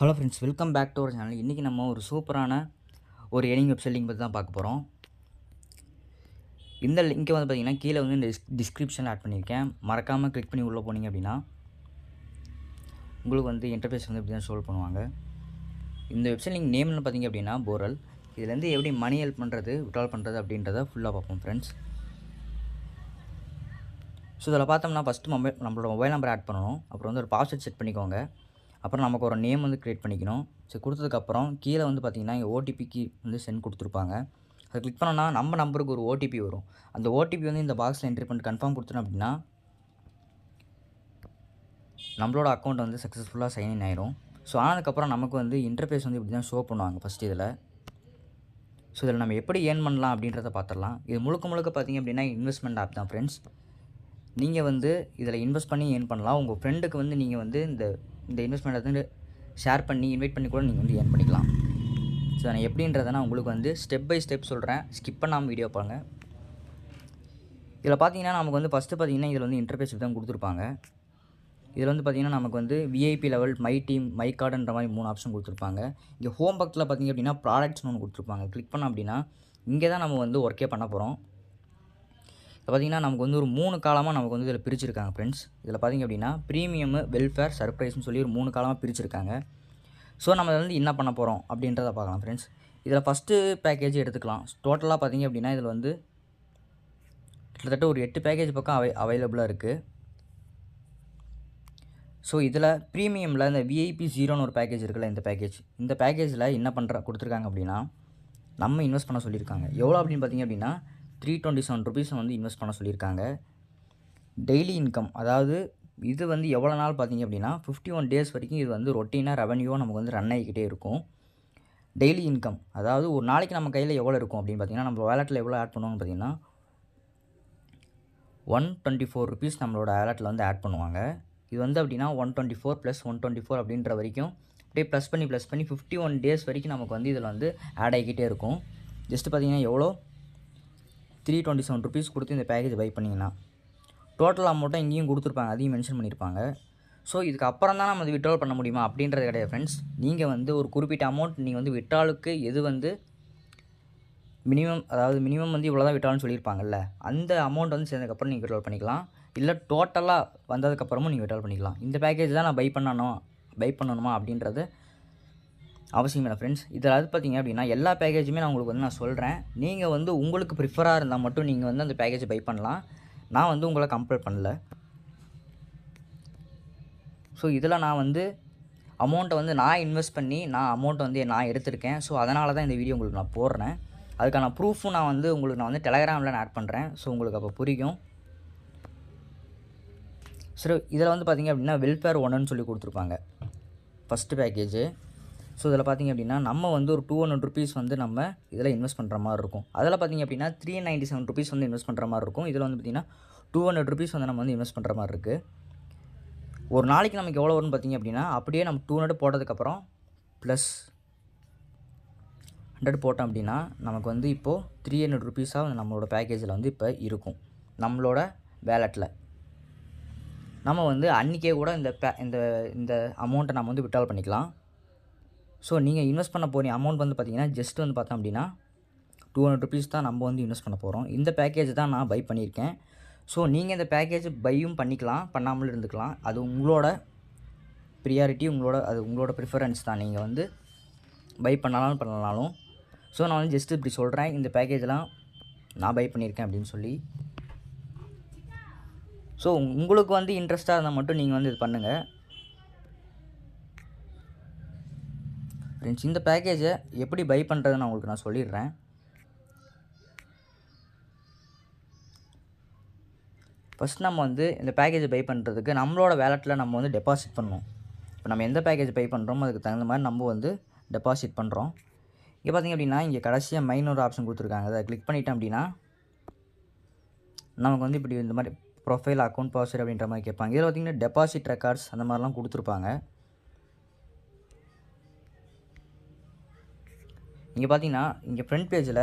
Hello friends, welcome back to our channel. இன்றைக்கி நம்ம ஒரு சூப்பரான ஒரு ஏர்னிங் வெப்சைட் பற்றி தான் பார்க்க போகிறோம். இந்த லிங்க்கை வந்து பார்த்திங்கன்னா கீழே வந்து இந்த டிஸ்கிரிப்ஷனில் ஆட் பண்ணியிருக்கேன். மறக்காமல் கிளிக் பண்ணி உள்ளே போனீங்க அப்படின்னா உங்களுக்கு வந்து இன்டர்ஃபேஸ் வந்து இப்படி தான் ஷோல் பண்ணுவாங்க. இந்த வெப்சைட் லிங்க் நேம்னு பார்த்திங்க அப்படின்னா போரல். இதுலேருந்து எப்படி மணி ஹெல்ப் பண்ணுறது, விட்ரால் பண்ணுறது அப்படின்றத ஃபுல்லாக பார்ப்போம் ஃப்ரெண்ட்ஸ். ஸோ இதில் பார்த்தோம்னா ஃபஸ்ட்டு நம்மளோட மொபைல் நம்பர் ஆட் பண்ணணும். அப்புறம் வந்து ஒரு பாஸ்வேர்ட் செட் பண்ணிக்கோங்க. அப்புறம் நமக்கு ஒரு நேம் வந்து க்ரியேட் பண்ணிக்கணும். ஸோ கொடுத்ததுக்கப்புறம் கீழே வந்து பார்த்திங்கன்னா இங்கே ஓடிபிக்கு வந்து சென்ட் கொடுத்துருப்பாங்க. அதை கிளிக் பண்ணோன்னா நம்ம நம்பருக்கு ஒரு ஓடிபி வரும். அந்த ஓடிபி வந்து இந்த பாக்ஸில் என்ட்ரி பண்ணிட்டு கன்ஃபார்ம் கொடுத்துட்டோம் அப்படின்னா நம்மளோட அக்கௌண்ட் வந்து சக்ஸஸ்ஃபுல்லாக சைன்இன் ஆயிரும். ஸோ ஆனதுக்கப்புறம் நமக்கு வந்து இன்டர்ஃபேஸ் வந்து இப்படி தான் ஷோ பண்ணுவாங்க ஃபஸ்ட்டு இதில். ஸோ இதில் நம்ம எப்படி ஏர்ன் பண்ணலாம் அப்படின்றத பார்த்துடலாம். இது முழுக்க பார்த்திங்க அப்படின்னா இன்வெஸ்ட்மெண்ட் ஆப் தான் ஃப்ரெண்ட்ஸ். நீங்கள் வந்து இதில் இன்வெஸ்ட் பண்ணி ஏர்ன் பண்ணலாம். உங்கள் ஃப்ரெண்டுக்கு வந்து நீங்கள் வந்து இந்த இன்வெஸ்ட்மெண்ட்டை வந்து ஷேர் பண்ணி இன்வைட் பண்ணி கூட நீங்கள் வந்து ஏர்ன் பண்ணிக்கலாம். ஸோ நான் எப்படின்றத நான் உங்களுக்கு வந்து ஸ்டெப் பை ஸ்டெப் சொல்கிறேன். ஸ்கிப் பண்ணாமல் வீடியோ பாருங்க. இதில் பார்த்தீங்கன்னா நமக்கு வந்து ஃபஸ்ட்டு பார்த்தீங்கன்னா இதில் வந்து இன்டர்ஃபேஸ் தான் கொடுத்துருப்பாங்க. இதில் வந்து பார்த்திங்கன்னா நமக்கு வந்து VIP level, my team, my கார்டுன்ற மாதிரி 3 ஆப்ஷன் கொடுத்துருப்பாங்க. இங்கே ஹோம் பக்கத்தில் பார்த்திங்க அப்படின்னா ப்ராடக்ட்ஸ்னு ஒன்று கொடுத்துருப்பாங்க. கிளிக் பண்ணோம் அப்படின்னா இங்கே தான் நம்ம வந்து ஒர்க்கே பண்ண போகிறோம். இப்போ பார்த்திங்கன்னா நமக்கு வந்து ஒரு 3 காலமாக நமக்கு வந்து இதில் பிரிச்சுருக்காங்க ஃப்ரெண்ட்ஸ். இதில் பார்த்திங்க அப்படின்னா ப்ரீமியம், வெல்ஃபேர், சர்ப்ரைஸ்னு சொல்லி ஒரு 3 காலமாக பிரிச்சுருக்காங்க. ஸோ நம்ம வந்து என்ன பண்ண போகிறோம் அப்படின்றத பார்க்கலாம் ஃப்ரெண்ட்ஸ். இதில் ஃபஸ்ட்டு பேக்கேஜ் எடுத்துக்கலாம். டோட்டலாக பார்த்திங்க அப்படின்னா இதில் வந்து கிட்டத்தட்ட ஒரு 8 பேக்கேஜ் பக்கம் அவைலபிளாக இருக்குது. ஸோ இதில் ப்ரீமியமில் இந்த விஐபி 0ன்னு ஒரு பேக்கேஜ் இருக்குல்ல, இந்த பேக்கேஜில் என்ன கொடுத்துருக்காங்க அப்படின்னா நம்ம இன்வெஸ்ட் பண்ண சொல்லியிருக்காங்க. எவ்வளோ அப்படின்னு பார்த்திங்க அப்படின்னா 327 ருபீஸை வந்து இன்வெஸ்ட் பண்ண சொல்லியிருக்காங்க. டெய்லி இன்கம், அதாவது இது வந்து எவ்வளோ நாள் பார்த்திங்க அப்படின்னா 51 டேஸ் வரைக்கும் இது வந்து ரொட்டீனாக ரெவன்யூவாக நமக்கு வந்து ரன் ஆகிக்கிட்டே இருக்கும். டெய்லி இன்கம், அதாவது ஒரு நாளைக்கு நம்ம கையில் எவ்வளோ இருக்கும் அப்படின்னு பார்த்திங்கன்னா நம்ம வேலெட்டில் எவ்வளோ ஆட் பண்ணுவாங்கன்னு பார்த்திங்கன்னா 124 ருபீஸ் நம்மளோட வேலெட்டில் வந்து ஆட் பண்ணுவாங்க. இது வந்து அப்படின்னா 124 + 124 அப்படின்ற வரைக்கும் அப்படியே ப்ளஸ் பண்ணி 51 டேஸ் வரைக்கும் நமக்கு வந்து இதில் வந்து ஆட் ஆகிக்கிட்டே இருக்கும். ஜஸ்ட்டு பார்த்திங்கன்னா எவ்வளோ 327 ருபீஸ் கொடுத்து இந்த பேக்கேஜ் பை பண்ணிங்கன்னா டோட்டல் அமௌண்ட்டை இங்கேயும் கொடுத்துருப்பாங்க, அதையும் மென்ஷன் பண்ணியிருப்பாங்க. ஸோ இதுக்கு அப்புறம் தான் நம்ம விட்ரால் பண்ண முடியுமா அப்படின்றது கிடையாது ஃப்ரெண்ட்ஸ். நீங்கள் வந்து ஒரு குறிப்பிட்ட அமௌண்ட் நீங்கள் வந்து விட்ராலுக்கு எது வந்து மினிமம் வந்து இவ்வளோ தான் விட்ரால்னு சொல்லியிருப்பாங்கல்ல, அந்த அமௌண்ட் வந்து சேர்ந்ததுக்கப்புறம் நீங்கள் விட்ரால் பண்ணிக்கலாம். இல்லை டோட்டலாக வந்ததுக்கப்புறமும் நீங்கள் விட்ரால் பண்ணிக்கலாம். இந்த பேக்கேஜ் தான் நான் பை பண்ணணுமா அப்படின்றது அவசியம் இல்லை ஃப்ரெண்ட்ஸ். இதில் அது பார்த்திங்க அப்படின்னா எல்லா பேக்கேஜுமே நான் உங்களுக்கு வந்து சொல்கிறேன். நீங்கள் வந்து உங்களுக்கு ப்ரிஃபராக இருந்தால் மட்டும் நீங்கள் வந்து அந்த பேக்கேஜை பை பண்ணலாம். நான் வந்து உங்களை கம்பல் பண்ணல. ஸோ இதில் நான் வந்து அமௌண்ட்டை வந்து நான் இன்வெஸ்ட் பண்ணி அமௌண்ட்டை வந்து நான் எடுத்திருக்கேன். ஸோ அதனால தான் இந்த வீடியோ உங்களுக்கு நான் போடுறேன். அதுக்கான ப்ரூஃபும் நான் வந்து டெலகிராமில் ஆட் பண்ணுறேன். ஸோ உங்களுக்கு அப்போ புரியும். சரி, இதில் வந்து பார்த்திங்க அப்படின்னா வெல்ஃபேர் 1ன்னு சொல்லி கொடுத்துருப்பாங்க ஃபஸ்ட்டு பேக்கேஜு. ஸோ இதில் பார்த்திங்க அப்படின்னா நம்ம வந்து ஒரு 200 ருபீஸ் வந்து நம்ம இதில் இன்வெஸ்ட் பண்ணுற மாதிரி இருக்கும். அதில் பார்த்திங்க அப்படின்னா 397 ருபீஸ் வந்து இன்வெஸ்ட் பண்ணுற மாதிரி இருக்கும். இதில் வந்து பார்த்திங்கன்னா 200 ருபீஸ் வந்து நம்ம வந்து இன்வெஸ்ட் பண்ணுற மாதிரி இருக்குது. ஒரு நாளைக்கு நமக்கு எவ்வளோ வரும்னு பார்த்திங்க அப்படின்னா அப்படியே நம்ம 200 போட்டதுக்கப்புறம் ப்ளஸ் 100 போட்டோம் அப்படின்னா நமக்கு வந்து இப்போது 300 ருபீஸாக வந்து நம்மளோட பேக்கேஜில் வந்து இப்போ இருக்கும். நம்மளோட வேலெட்டில் நம்ம வந்து அன்றைக்கே கூட இந்த அமௌண்ட்டை நம்ம வந்து விட்ரால் பண்ணிக்கலாம். ஸோ நீங்கள் இன்வெஸ்ட் பண்ண போகிற அமௌண்ட் வந்து பார்த்திங்கன்னா ஜஸ்ட் வந்து பார்த்தோம் அப்படின்னா 200 ருபீஸ் தான் நம்ம வந்து இன்வெஸ்ட் பண்ண போகிறோம். இந்த பேக்கேஜ் தான் நான் பை பண்ணியிருக்கேன். ஸோ நீங்கள் இந்த பேக்கேஜ் பையும் பண்ணிக்கலாம், பண்ணாமலும் இருந்துக்கலாம். அது உங்களோட ப்ரியாரிட்டி, உங்களோட ப்ரிஃபரன்ஸ் தான். நீங்கள் வந்து பை பண்ணலாலும். ஸோ நான் வந்து ஜஸ்ட்டு இப்படி சொல்கிறேன், இந்த பேக்கேஜெலாம் நான் பை பண்ணியிருக்கேன் அப்படின்னு சொல்லி. ஸோ உங்களுக்கு வந்து இன்ட்ரெஸ்ட்டாக இருந்தால் மட்டும் நீங்கள் வந்து இது பண்ணுங்கள் ஃப்ரெண்ட்ஸ். இந்த பேக்கேஜை எப்படி பை பண்ணுறதுன்னு உங்களுக்கு நான் சொல்லிடுறேன். ஃபஸ்ட் நம்ம வந்து இந்த பேக்கேஜை பை பண்ணுறதுக்கு நம்மளோட வேலெட்டில் நம்ம வந்து டெபாசிட் பண்ணணும். இப்போ நம்ம எந்த பேக்கேஜ் பை பண்ணுறோமோ அதுக்கு தகுந்த மாதிரி நம்ம வந்து டெபாசிட் பண்ணுறோம். இங்கே பார்த்திங்க அப்படின்னா இங்கே கடைசியாக மைன் ஒரு ஆப்ஷன் கொடுத்துருக்காங்க. அதை கிளிக் பண்ணிட்டோம் அப்படின்னா நமக்கு வந்து இப்படி இந்த மாதிரி ப்ரொஃபைல், அக்கௌண்ட், பாஸ்வேர்ட் அப்படின்ற மாதிரி கேட்பாங்க. இதில் பார்த்திங்கன்னா டெபாசிட் ரெக்கார்ட்ஸ் அந்த மாதிரிலாம் கொடுத்துருப்பாங்க. இங்கே பார்த்திங்கன்னா இங்கே ஃப்ரண்ட் பேஜில்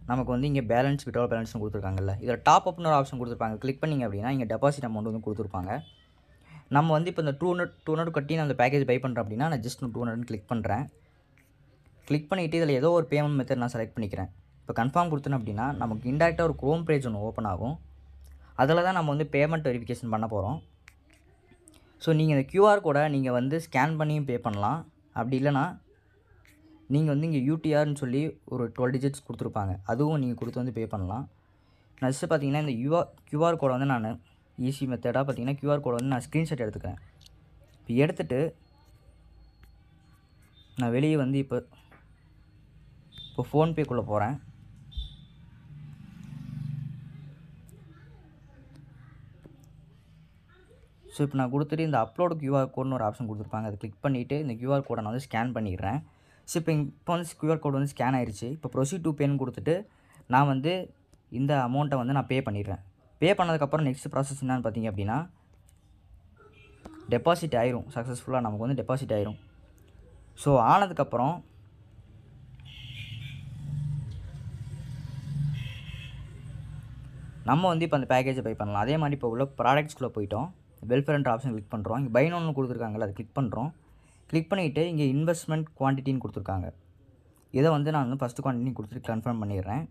நமக்கு வந்து இங்கே பேலன்ஸ், விட்ரால் பேலன்ஸ்னு கொடுத்துருக்காங்கல்ல, இதில் டாப் அப்னு ஒரு ஆப்ஷன் கொடுத்துருப்பாங்க. கிளிக் பண்ணிங்க அப்படின்னா இங்கே டெபாசிட் அமௌண்ட் வந்து கொடுத்துருப்பாங்க. நம்ம வந்து இப்போ இந்த 200 கட்டி நான் அந்த பேக்கேஜ் பை பண்ணுறேன் அப்படின்னா நான் ஜஸ்ட் 200 கிளிக் பண்ணுறேன். கிளிக் பண்ணிவிட்டு இதில் ஏதோ ஒரு பேமெண்ட் மெத்தட் நான் செலக்ட் பண்ணிக்கிறேன். இப்போ கன்ஃபார்ம் கொடுத்தேன் அப்படின்னா நமக்கு இன்டெரக்டாக ஒரு க்ரோம் பேஜ் ஒன்று ஓப்பன் ஆகும். அதில் தான் நம்ம வந்து பேமெண்ட் வெரிஃபிகேஷன் பண்ண போகிறோம். ஸோ நீங்கள் இந்த கியூஆர் கோடை நீங்கள் வந்து ஸ்கேன் பண்ணியும் பே பண்ணலாம். அப்படி இல்லைனா நீங்கள் வந்து இங்கே யூடிஆர்னு சொல்லி ஒரு 12 டிஜிட்ஸ் கொடுத்துருப்பாங்க, அதுவும் நீங்கள் கொடுத்து வந்து பே பண்ணலாம். நெக்ஸ்ட்டு பார்த்தீங்கன்னா இந்த கியூஆர் கோடை வந்து நான் ஈஸி மெத்தடாக பார்த்தீங்கன்னா கியூஆர் கோடை வந்து நான் ஸ்க்ரீன்ஷாட் எடுத்துக்கிறேன். இப்போ எடுத்துகிட்டு நான் வெளியே வந்து இப்போ ஃபோன்பேக்குள்ளே போகிறேன். ஸோ இப்போ நான் கொடுத்துட்டு இந்த அப்லோடு கியூஆர் கோடுன்னு ஒரு ஆப்ஷன் கொடுத்துருப்பாங்க, அதை கிளிக் பண்ணிவிட்டு இந்த கியூஆர் கோடை நான் வந்து ஸ்கேன் பண்ணிடுறேன். ஸோ இப்போ வந்து கியூஆர் கோடு வந்து ஸ்கேன் ஆயிடுச்சு. இப்போ ப்ரொசீட் டு பேன்னு கொடுத்துட்டு நான் வந்து இந்த அமௌண்ட்டை வந்து நான் பே பண்ணிடுறேன். பே பண்ணதுக்கப்புறம் நெக்ஸ்ட் ப்ராசஸ் என்னன்னு பார்த்தீங்க அப்படின்னா டெபாசிட் ஆயிரும். சக்ஸஸ்ஃபுல்லாக நமக்கு வந்து டெபாசிட் ஆயிரும். ஸோ ஆனதுக்கப்புறம் நம்ம வந்து இப்போ அந்த பேக்கேஜை பை பண்ணலாம். அதே மாதிரி இப்போ உள்ள ப்ராடக்ட்ஸ்குள்ளே போயிட்டோம். வெல்ஃபேர்ன்ற ஆப்ஷன் கிளிக் பண்ணுறோம். இங்கே பை நோன்னு கொடுத்துருக்காங்களா, அதை கிளிக் பண்ணுறோம். கிளிக் பண்ணிவிட்டு இங்கே இன்வெஸ்ட்மெண்ட் குவான்டிட்டின்னு கொடுத்துருக்காங்க. இதை வந்து நான் வந்து ஃபஸ்ட்டு குவான்டிட்டி கொடுத்துட்டு கன்ஃபார்ம் பண்ணிடுறேன்.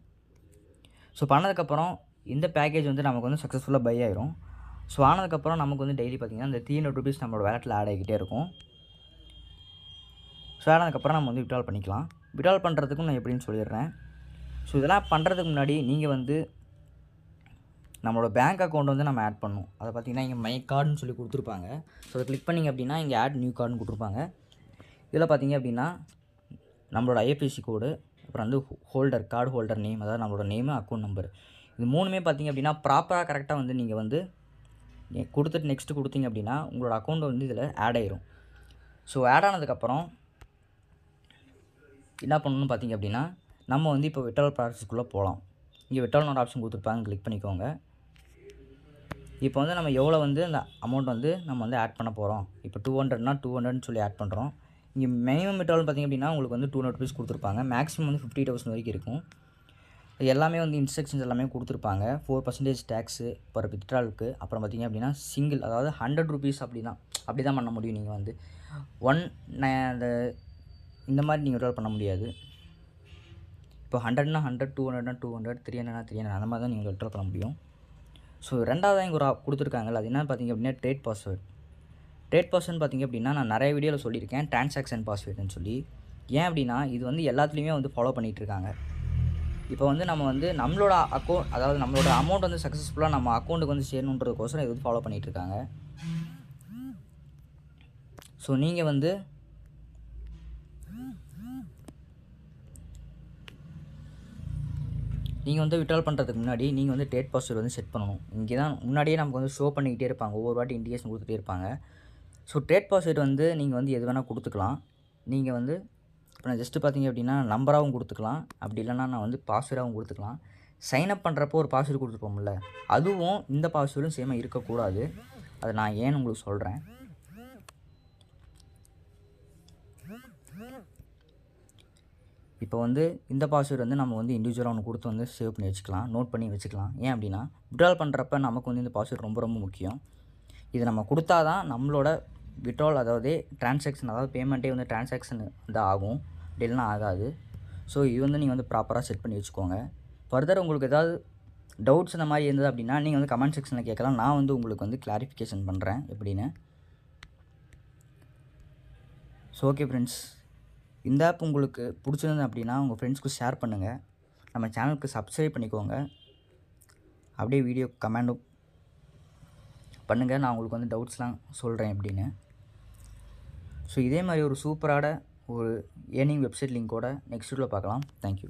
ஸோ பண்ணதுக்கப்புறம் இந்த பேக்கேஜ் வந்து நமக்கு வந்து சக்ஸஸ்ஃபுல்லாக பை ஆயிரும். ஸோ ஆனதுக்கப்புறம் நமக்கு வந்து டெய்லி பார்த்திங்கன்னா இந்த 300 ருபீஸ் நம்மளோட வேலெட்டில் ஆட் ஆகிக்கிட்டே இருக்கும். ஸோ ஆனதுக்கப்புறம் நம்ம வந்து விட்ரால் பண்ணிக்கலாம். விட்ரால் பண்ணுறதுக்கும் நான் எப்படின்னு சொல்லிடுறேன். ஸோ இதெல்லாம் பண்ணுறதுக்கு முன்னாடி நீங்கள் வந்து நம்மளோட பேங்க் அக்கௌண்ட் வந்து நம்ம ஆட் பண்ணணும். அதை பார்த்திங்கன்னா இங்கே மை கார்டுன்னு சொல்லி கொடுத்துருப்பாங்க. ஸோ அதை கிளிக் பண்ணிங்க அப்படின்னா இங்கே ஆட் நியூ கார்டுன்னு கொடுத்துருப்பாங்க. இதில் பார்த்திங்க அப்படின்னா நம்மளோட ஐஎஃப்எஸ்சி கோடு, அப்புறம் வந்து கார்டு ஹோல்டர் நேம், அதாவது நம்மளோட நேமு, அக்கௌண்ட் நம்பர், இது மூணுமே பார்த்திங்க அப்படின்னா ப்ராப்பராக கரெக்டாக வந்து நீங்கள் வந்து கொடுத்துட்டு நெக்ஸ்ட்டு கொடுத்தீங்க அப்படின்னா உங்களோட அக்கௌண்ட் வந்து இதில் ஆட் ஆயிரும். ஸோ ஆட் ஆனதுக்கப்புறம் என்ன பண்ணணும்னு பார்த்திங்க அப்படின்னா நம்ம வந்து இப்போ விட்ரால் ப்ராசஸ்க்குள்ளே போகலாம். இங்கே விட்ரால்னு ஒரு ஆப்ஷன் கொடுத்துருப்பாங்க, கிளிக் பண்ணிக்கோங்க. இப்போ வந்து நம்ம எவ்வளோ வந்து அந்த அமௌண்ட் வந்து நம்ம வந்து ஆட் பண்ண போகிறோம். இப்போ 200னா 200ன்னு சொல்லி ஆட் பண்ணுறோம். இங்கே மினிமம் விட்ரால் பார்த்திங்க அப்படின்னா உங்களுக்கு வந்து 200 ருபீஸ் கொடுத்துருப்பாங்க. மேக்ஸிமம் வந்து 50,000 வரைக்கும் இருக்கும். எல்லாமே வந்து இன்ஸ்ட்ரக்ஷன்ஸ் எல்லாமே கொடுத்துருப்பாங்க. 4% டேக்ஸு பர் விட்ராலுக்கு. அப்புறம் பார்த்திங்க அப்படின்னா சிங்கிள், அதாவது 100 ருபீஸ் அப்படி தான் பண்ண முடியும். நீங்கள் வந்து இந்த மாதிரி நீங்கள் விட்ரால் பண்ண முடியாது. இப்போ 100னா 100, 200னா 200, 300னா 300, அந்த மாதிரி தான் நீங்கள் விட்ரால் பண்ண முடியும். ஸோ ரெண்டாவதாக இங்கே ஒரு கொடுத்துருக்காங்கல்ல, அது என்னென்னு பார்த்திங்க அப்படின்னா ட்ரேட் பாஸ்வேர்டு. ட்ரேட் பாஸ்வேர்டுன்னு பார்த்திங்க அப்படின்னா நான் நிறைய வீடியோவில் சொல்லியிருக்கேன், டிரான்சாக்ஷன் பாஸ்வேர்டுன்னு சொல்லி. ஏன் அப்படின்னா இது வந்து எல்லாத்துலேயுமே வந்து ஃபாலோ பண்ணிகிட்ருக்காங்க. இப்போ வந்து நம்ம வந்து நம்மளோட அக்கௌண்ட், அதாவது நம்மளோட அமௌண்ட் வந்து சக்ஸஸ்ஃபுல்லாக நம்ம அக்கௌண்ட்டுக்கு வந்து சேரணுன்றதுக்கோசரம் இது வந்து ஃபாலோ பண்ணிகிட்ருக்காங்க. ஸோ நீங்கள் வந்து விட்ரால் பண்ணுறதுக்கு முன்னாடி நீங்கள் வந்து ட்ரேட் பாஸ்வேர்டு வந்து செட் பண்ணணும். இங்கே தான் முன்னாடியே நமக்கு வந்து ஷோ பண்ணிக்கிட்டே இருப்பாங்க, ஒவ்வொரு வாட்டி இண்டிகேஷன் கொடுத்துட்டே இருப்பாங்க. ஸோ ட்ரேட் பாஸ்வேர்டு வந்து நீங்கள் வந்து எது வேணால் கொடுத்துக்கலாம். நீங்கள் வந்து இப்போ நான் ஜஸ்ட்டு பார்த்திங்க அப்படின்னா நம்பராகவும் கொடுத்துக்கலாம், அப்படி இல்லைனா நான் வந்து பாஸ்வேர்டாகவும் கொடுத்துக்கலாம். சைன்அப் பண்ணுறப்போ ஒரு பாஸ்வேர்டு கொடுத்துருப்போம்ல, அதுவும் இந்த பாஸ்வேர்டும் சேமாக இருக்கக்கூடாது. அதை நான் ஏன்னு உங்களுக்கு சொல்கிறேன். இப்போ வந்து இந்த பாஸ்வேர்டு வந்து நம்ம வந்து இண்டிவிஜுவலாக ஒன்று கொடுத்து வந்து சேவ் பண்ணி வச்சுக்கலாம், நோட் பண்ணி வச்சுக்கலாம். ஏன் அப்படின்னா விட்ரால் பண்ணுறப்ப நமக்கு வந்து இந்த பாஸ்வேர்டு ரொம்ப ரொம்ப முக்கியம். இது நம்ம கொடுத்தா தான் நம்மளோட விட்ரால், அதாவது டிரான்சாக்ஷன், அதாவது பேமெண்ட்டே வந்து டிரான்சாக்ஷன் வந்து ஆகும், அப்படி இல்லைனா ஆகாது. ஸோ இது வந்து நீங்கள் வந்து ப்ராப்பராக செட் பண்ணி வச்சுக்கோங்க. ஃபர்தர் உங்களுக்கு ஏதாவது டவுட்ஸ் இந்த மாதிரி இருந்தது அப்படின்னா நீங்கள் வந்து கமெண்ட் செக்ஷனில் கேட்கலாம். நான் வந்து உங்களுக்கு வந்து கிளாரிஃபிகேஷன் பண்ணுறேன் எப்படின்னு. ஸோ ஓகே ஃப்ரெண்ட்ஸ், இந்த ஆப் உங்களுக்கு பிடிச்சிருந்தது அப்படின்னா உங்கள் ஃப்ரெண்ட்ஸ்க்கு ஷேர் பண்ணுங்கள். நம்ம சேனலுக்கு சப்ஸ்கிரைப் பண்ணிக்கோங்க. அப்படியே வீடியோ கமெண்டும் பண்ணுங்கள், நான் உங்களுக்கு வந்து டவுட்ஸ்லாம் சொல்கிறேன் எப்படின்னு. ஸோ இதே மாதிரி ஒரு சூப்பரான ஒரு ஏர்னிங் வெப்சைட் லிங்கோட நெக்ஸ்ட் வீடியோவில் பார்க்கலாம். தேங்க்யூ.